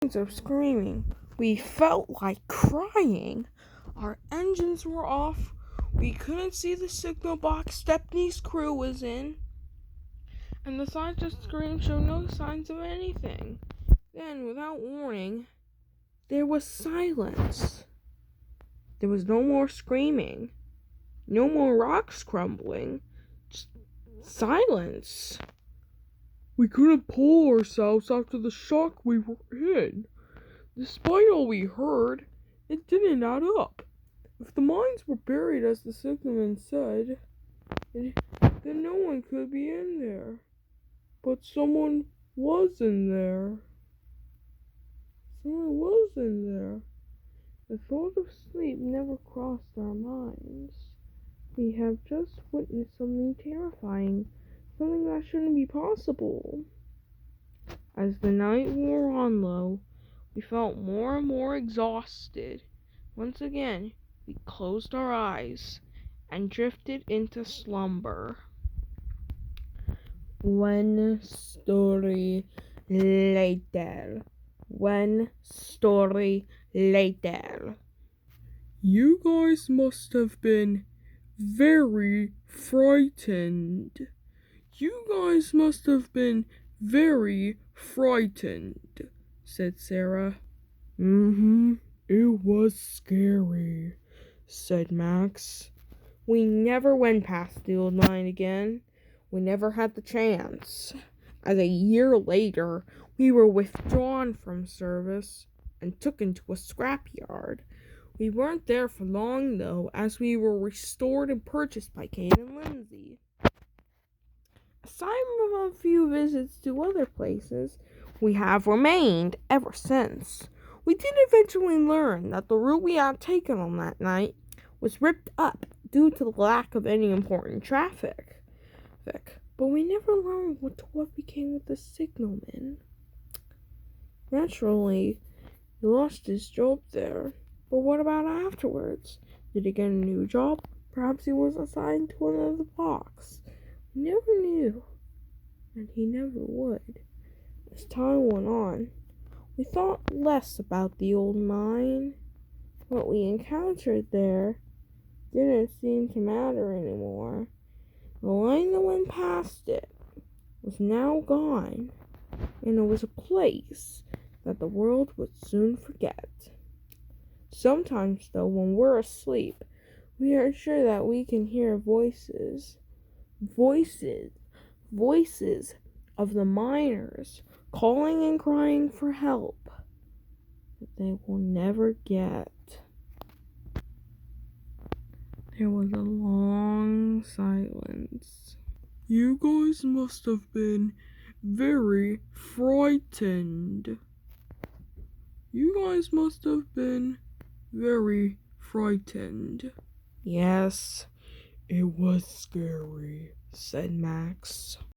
Of screaming. We felt like crying. Our engines were off. We couldn't see the signal box Stepney's crew was in. And the signs of scream showed no signs of anything. Then, without warning, there was silence. There was no more screaming. No more rocks crumbling. Just silence. We couldn't pull ourselves after the shock we were in. Despite all we heard, it didn't add up. If the mines were buried as the signalman said, then no one could be in there. But someone was in there. Someone was in there. The thought of sleep never crossed our minds. We have just witnessed something terrifying, something that shouldn't be possible. As the night wore on low, we felt more and more exhausted. Once again, we closed our eyes and drifted into slumber. One story later. You guys must have been very frightened. Said Sarah. It was scary, said Max. We never went past the old mine again. We never had the chance. As a year later, we were withdrawn from service and took into a scrapyard. We weren't there for long, though, as we were restored and purchased by Kate and Lindsay. Aside from a few visits to other places, we have remained ever since. We did eventually learn that the route we had taken on that night was ripped up due to the lack of any important traffic. But we never learned what became of the signalman. Naturally, he lost his job there. But what about afterwards? Did he get a new job? Perhaps he was assigned to another box. We never knew, and he never would. As time went on, we thought less about the old mine. What we encountered there didn't seem to matter anymore. The line that went past it was now gone, and it was a place that the world would soon forget. Sometimes, though, when we're asleep, we are sure that we can hear voices of the miners calling and crying for help that they will never get. There was a long silence. You guys must have been very frightened. Yes, it was scary, said Max.